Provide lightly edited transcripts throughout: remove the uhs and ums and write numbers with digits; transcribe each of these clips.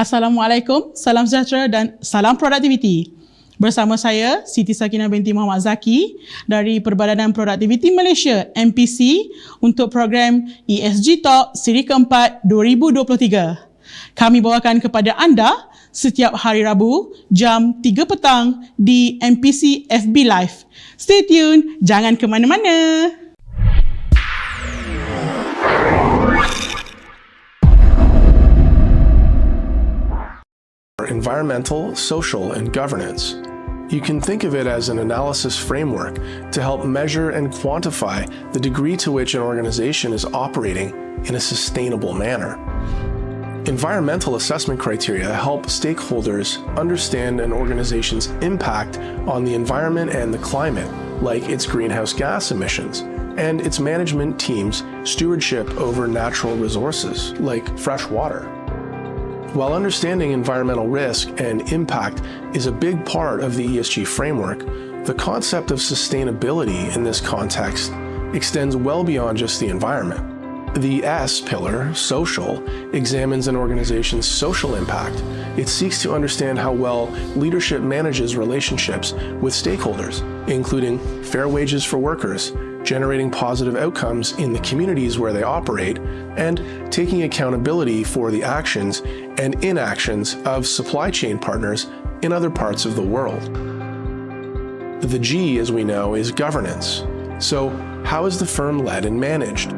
Assalamualaikum, salam sejahtera dan salam produktiviti. Bersama saya, Siti Sakinah binti Mohd Zaki dari Perbadanan Produktiviti Malaysia MPC untuk program ESG Talk siri keempat 2023. Kami bawakan kepada anda setiap hari Rabu jam 3 petang di MPC FB Live. Stay tune, jangan ke mana-mana. Environmental, social, and governance. You can think of it as an analysis framework to help measure and quantify the degree to which an organization is operating in a sustainable manner. Environmental assessment criteria help stakeholders understand an organization's impact on the environment and the climate, like its greenhouse gas emissions, and its management team's stewardship over natural resources, like fresh water. While understanding environmental risk and impact is a big part of the ESG framework, the concept of sustainability in this context extends well beyond just the environment. The S pillar, social, examines an organization's social impact. It seeks to understand how well leadership manages relationships with stakeholders, including fair wages for workers, generating positive outcomes in the communities where they operate, and taking accountability for the actions and inactions of supply chain partners in other parts of the world. The G, as we know, is governance. So, how is the firm led and managed?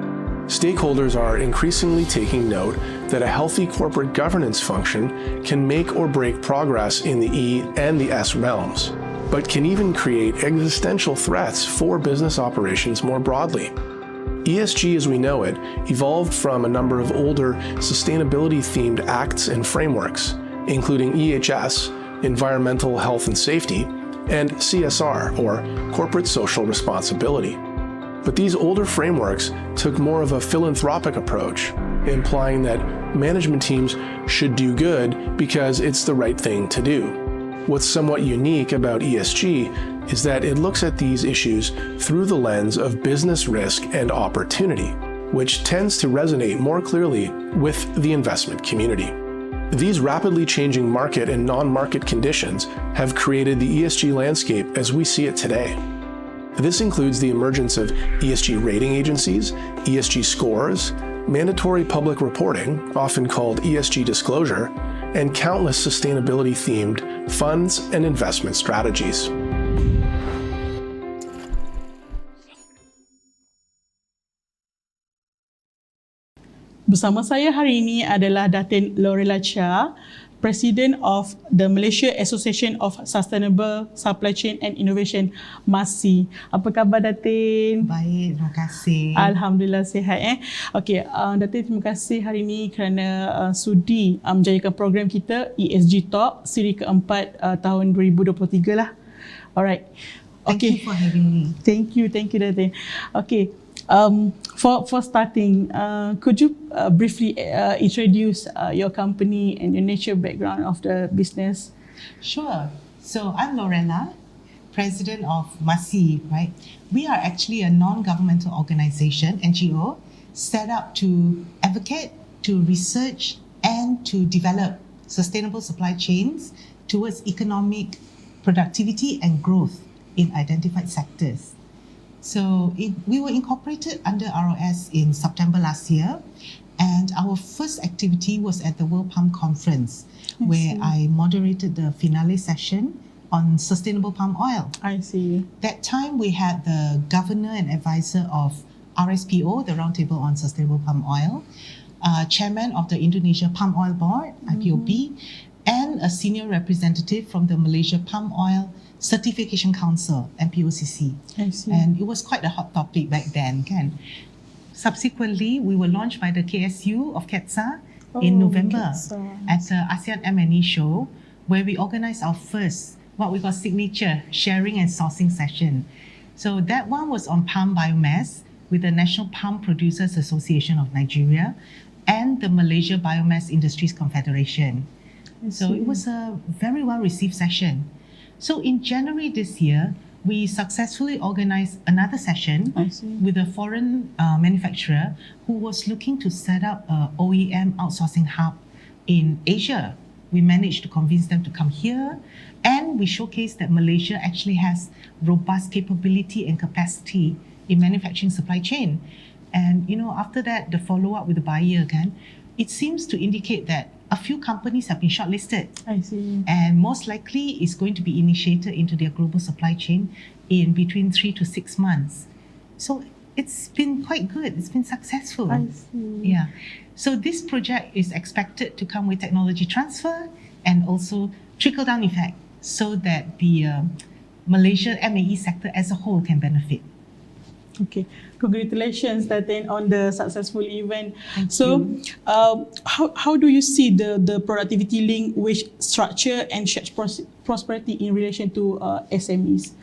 Stakeholders are increasingly taking note that a healthy corporate governance function can make or break progress in the E and the S realms, but can even create existential threats for business operations more broadly. ESG as we know it evolved from a number of older sustainability-themed acts and frameworks, including EHS, Environmental Health and Safety, and CSR, or Corporate Social Responsibility. But these older frameworks took more of a philanthropic approach, implying that management teams should do good because it's the right thing to do. What's somewhat unique about ESG is that it looks at these issues through the lens of business risk and opportunity, which tends to resonate more clearly with the investment community. These rapidly changing market and non-market conditions have created the ESG landscape as we see it today. This includes the emergence of ESG rating agencies, ESG scores, mandatory public reporting, often called ESG disclosure, and countless sustainability-themed funds and investment strategies. Bersama saya hari ini adalah Datin Lorela Chia, President of the Malaysia Association of Sustainable Supply Chain and Innovation, MASSCI. Apa khabar Datin? Baik, terima kasih. Alhamdulillah sihat. Okey, Datin terima kasih hari ini kerana sudi menjayakan program kita ESG Talk siri keempat tahun 2023 lah. Alright. Thank you for having me. Thank you Datin. Okay. For starting, could you briefly introduce your company and your nature background of the business? Sure. So I'm Lorela, President of MASSCI, right? We are actually a non-governmental organization, NGO, set up to advocate, to research, and to develop sustainable supply chains towards economic productivity and growth in identified sectors. So we were incorporated under ROS in September last year, and our first activity was at the World Palm Conference, where I moderated the finale session on sustainable palm oil. I see. That time we had the governor and advisor of RSPO, the Roundtable on Sustainable Palm Oil, chairman of the Indonesia Palm Oil Board, IPOB, and a senior representative from the Malaysia Palm Oil Certification Council, MPOCC. I see. And it was quite a hot topic back then, kan? Subsequently, we were launched by the KSU of KETSA in November at the ASEAN M&E show, where we organized our first, what we call signature sharing and sourcing session. So that one was on palm biomass with the National Palm Producers Association of Nigeria and the Malaysia Biomass Industries Confederation. So it was a very well-received session. So in January this year, we successfully organized another session with a foreign manufacturer who was looking to set up an OEM outsourcing hub in Asia. we managed to convince them to come here, and we showcased that Malaysia actually has robust capability and capacity in manufacturing supply chain. And after that, the follow-up with the buyer again, it seems to indicate that a few companies have been shortlisted. I see. And most likely is going to be initiated into their global supply chain in between 3 to 6 months. So it's been quite good. It's been successful. I see. Yeah. So this project is expected to come with technology transfer and also trickle-down effect so that the Malaysia MAE sector as a whole can benefit. Okay, congratulations, Datin, on the successful event. Thank so, you. How do you see the productivity link wage structure and shared prosperity in relation to SMEs?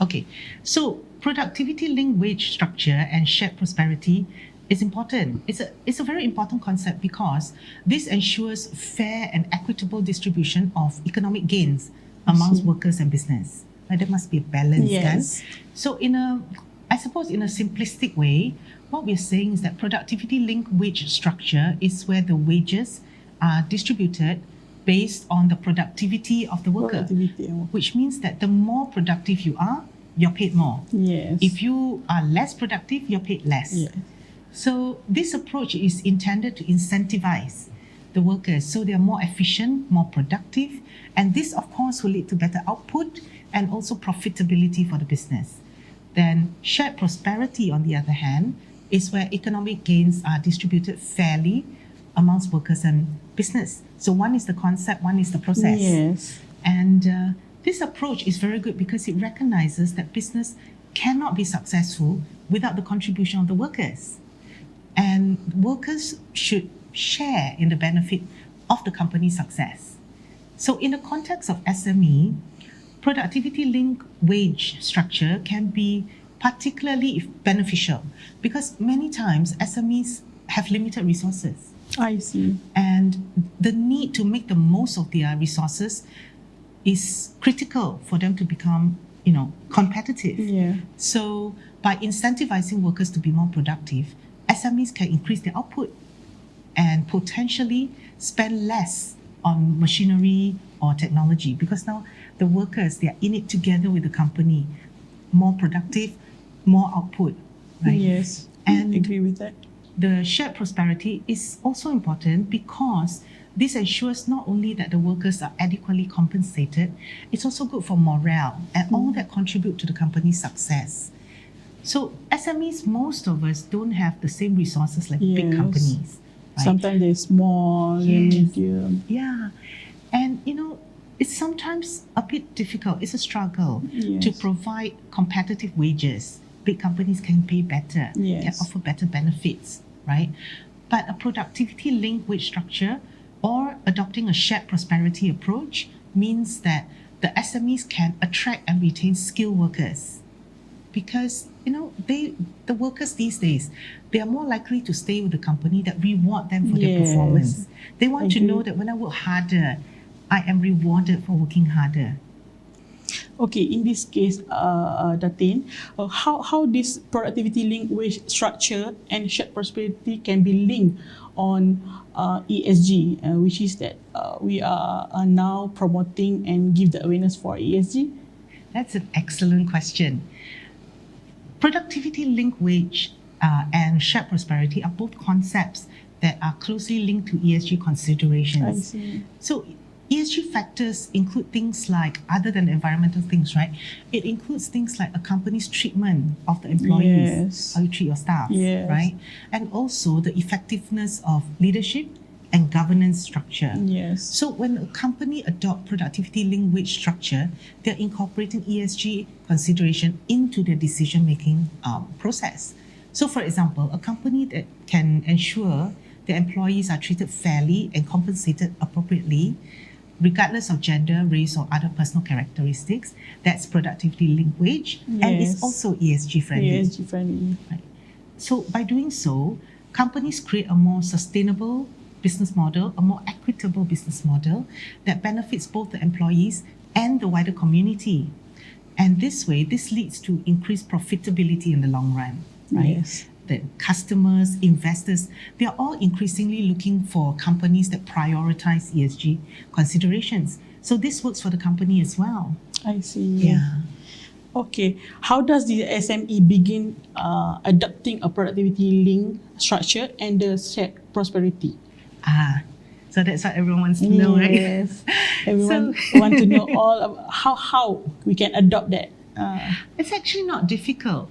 Okay. So productivity linked wage structure and shared prosperity is important. It's a very important concept because this ensures fair and equitable distribution of economic gains amongst workers and business. Right? There must be a balance. Yes. Kan? So I suppose in a simplistic way, what we're saying is that productivity linked wage structure is where the wages are distributed based on the productivity of the worker. Which means that the more productive you are, you're paid more. Yes. If you are less productive, you're paid less. Yes. So this approach is intended to incentivize the workers so they are more efficient, more productive, and this of course will lead to better output and also profitability for the business. Then shared prosperity, on the other hand, is where economic gains are distributed fairly amongst workers and business. So one is the concept, one is the process. Yes. And this approach is very good because it recognizes that business cannot be successful without the contribution of the workers. And workers should share in the benefit of the company's success. So in the context of SME, productivity-linked wage structure can be particularly beneficial because many times SMEs have limited resources. I see. And the need to make the most of their resources is critical for them to become, competitive. Yeah. So by incentivizing workers to be more productive, SMEs can increase their output and potentially spend less on machinery or technology because now the workers, they are in it together with the company, more productive, more output, right? Yes, and I agree with that. The shared prosperity is also important because this ensures not only that the workers are adequately compensated, it's also good for morale and all that contribute to the company's success. So SMEs, most of us don't have the same resources like big companies. Right? Sometimes they're small, medium. Yeah. And, it's sometimes a bit difficult. It's a struggle to provide competitive wages. Big companies can pay better, can offer better benefits, right? But a productivity-linked wage structure or adopting a shared prosperity approach means that the SMEs can attract and retain skilled workers. Because, the workers these days, they are more likely to stay with the company that reward them for their performance. They want to know that when I work harder, I am rewarded for working harder. Okay, in this case, Datin, how this productivity-linked wage structure and shared prosperity can be linked on ESG, which is that we are now promoting and give the awareness for ESG? That's an excellent question. Productivity-linked wage and shared prosperity are both concepts that are closely linked to ESG considerations. I see. So ESG factors include things like, other than environmental things, right? It includes things like a company's treatment of the employees, how you treat your staff, right? And also the effectiveness of leadership and governance structure. Yes. So when a company adopt productivity-linked wage structure, they're incorporating ESG consideration into their decision-making process. So for example, a company that can ensure their employees are treated fairly and compensated appropriately, regardless of gender, race, or other personal characteristics, that's productivity-linked wage, and it's also ESG-friendly. ESG-friendly. Right. So by doing so, companies create a more sustainable business model, a more equitable business model that benefits both the employees and the wider community. And this way, this leads to increased profitability in the long run, right? Yes. that customers, investors, they are all increasingly looking for companies that prioritize ESG considerations. So this works for the company as well. I see. Yeah. Okay. How does the SME begin adopting a productivity link structure and the shared prosperity? So that's what everyone wants to know, right? Yes. Everyone want to know all about how we can adopt that. It's actually not difficult.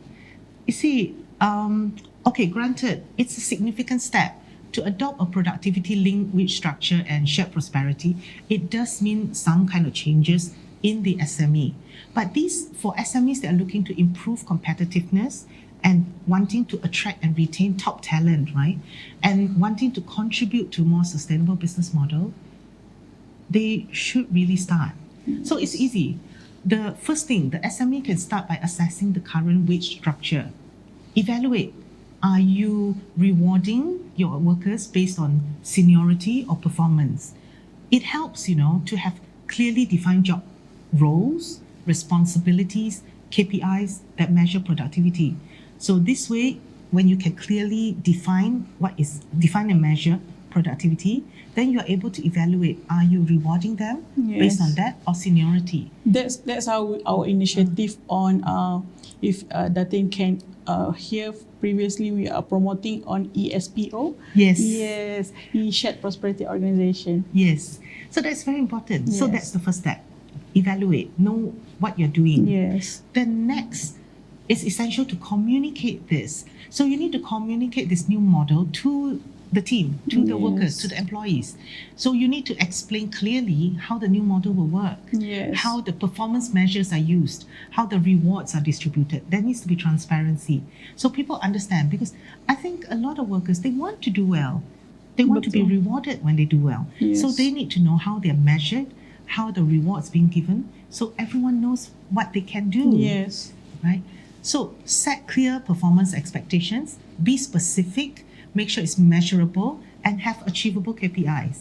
You see, granted, it's a significant step to adopt a productivity-linked wage structure and shared prosperity. It does mean some kind of changes in the SME. But these, for SMEs that are looking to improve competitiveness and wanting to attract and retain top talent, right? And wanting to contribute to a more sustainable business model, they should really start. So it's easy. The first thing, the SME can start by assessing the current wage structure. Evaluate. Are you rewarding your workers based on seniority or performance? It helps, to have clearly defined job roles, responsibilities, KPIs that measure productivity. So this way, when you can clearly define and measure productivity, then you are able to evaluate, are you rewarding them based on that or seniority? That's how our initiative on, if Datin can hear previously, we are promoting on eSPO. Yes, Shared Prosperity Organization. Yes, so that's very important. Yes. So that's the first step. Evaluate, know what you're doing. Yes. The next is essential to communicate this. So you need to communicate this new model to the team, to the workers, to the employees. So you need to explain clearly how the new model will work, how the performance measures are used, how the rewards are distributed. There needs to be transparency. So people understand, because I think a lot of workers, they want to do well. They want to be rewarded when they do well. So they need to know how they're measured, how the rewards being given, so everyone knows what they can do. Yes. Right? So set clear performance expectations, be specific, make sure it's measurable, and have achievable KPIs.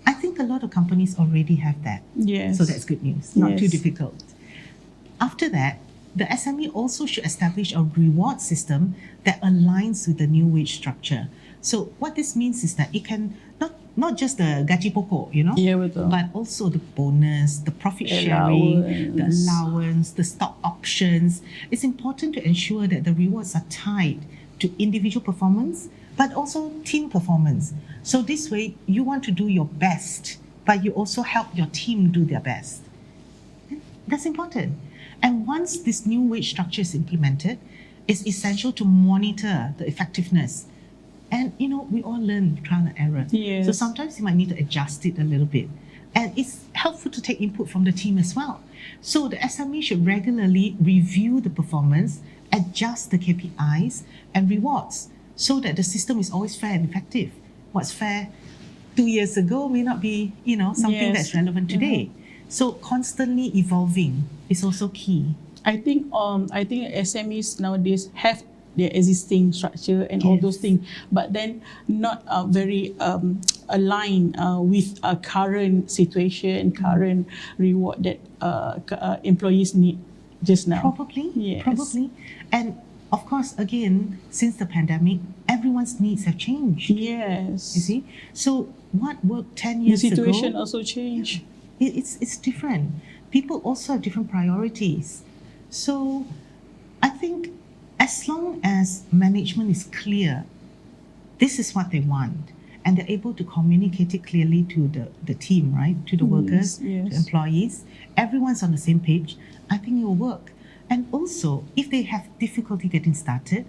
I think a lot of companies already have that. Yes. So that's good news, not too difficult. After that, the SME also should establish a reward system that aligns with the new wage structure. So what this means is that it can not just the gaji pokok, but also the bonus, the profit sharing, the allowance, the stock options. It's important to ensure that the rewards are tied to individual performance, but also team performance. So this way, you want to do your best, but you also help your team do their best. That's important. And once this new wage structure is implemented, it's essential to monitor the effectiveness. And, we all learn trial and error. Yes. So sometimes you might need to adjust it a little bit. And it's helpful to take input from the team as well. So the SME should regularly review the performance, adjust the KPIs and rewards, so that the system is always fair and effective. What's fair 2 years ago may not be, something that's relevant today. So constantly evolving is also key. I think SMEs nowadays have their existing structure and all those things, but then not very aligned with current situation, current reward that employees need just now. Probably. And of course, again, since the pandemic, everyone's needs have changed. Yes. You see? So what worked 10 years ago... The situation also changed. It's different. People also have different priorities. So I think as long as management is clear, this is what they want, and they're able to communicate it clearly to the team, right? To the workers, to employees, everyone's on the same page, I think it will work. And also, if they have difficulty getting started,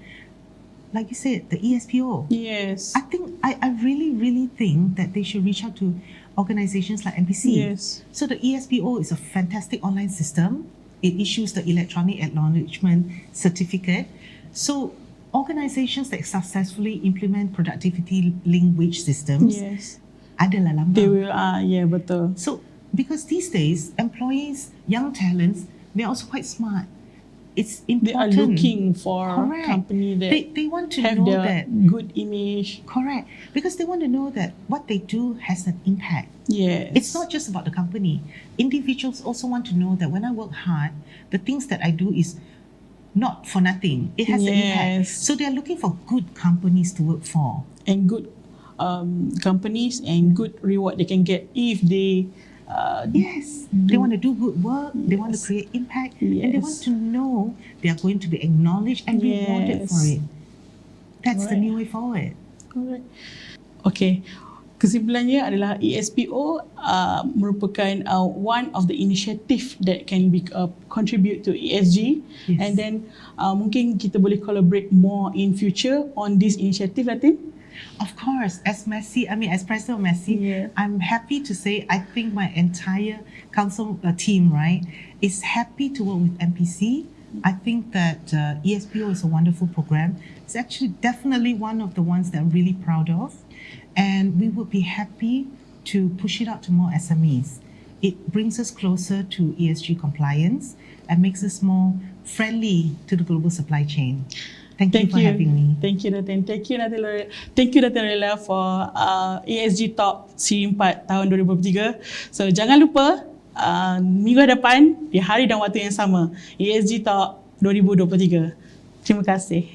like you said, the eSPO. Yes. I really, really think that they should reach out to organizations like MPC. Yes. So the eSPO is a fantastic online system. It issues the electronic acknowledgement certificate. So organizations that successfully implement productivity-linked wage systems, adalah lambang. They will, betul. So because these days, employees, young talents, they're also quite smart. It's important. They are looking for a company that they want to have know their that good image. Correct. Because they want to know that what they do has an impact. Yes. It's not just about the company. Individuals also want to know that when I work hard, the things that I do is not for nothing. It has an impact. Yes. So they're looking for good companies to work for. And good companies and good reward they can get if they Yes, they want to do good work, they want to Yes. create impact, and they Yes. want to know they are going to be acknowledged and rewarded Yes. for it. That's the Correct. new way forward. Correct. Okay. Kesimpulannya adalah eSPO merupakan one of the initiative that can be contribute to ESG. Yes. And then mungkin kita boleh collaborate more in future on this initiative, Datin. Of course, as President of MASSCI, Yeah. I'm happy to say I think my entire council team, right, is happy to work with MPC. I think that eSPO is a wonderful program. It's actually definitely one of the ones that I'm really proud of. And we would be happy to push it out to more SMEs. It brings us closer to ESG compliance and makes us more friendly to the global supply chain. Thank you for having me. Thank you, Datin. Thank you, Datin Lorela. Thank you, Datin Lorela, for ESG Talk Seri 4 tahun 2023. So, jangan lupa minggu depan di hari dan waktu yang sama, ESG Talk 2023. Terima kasih.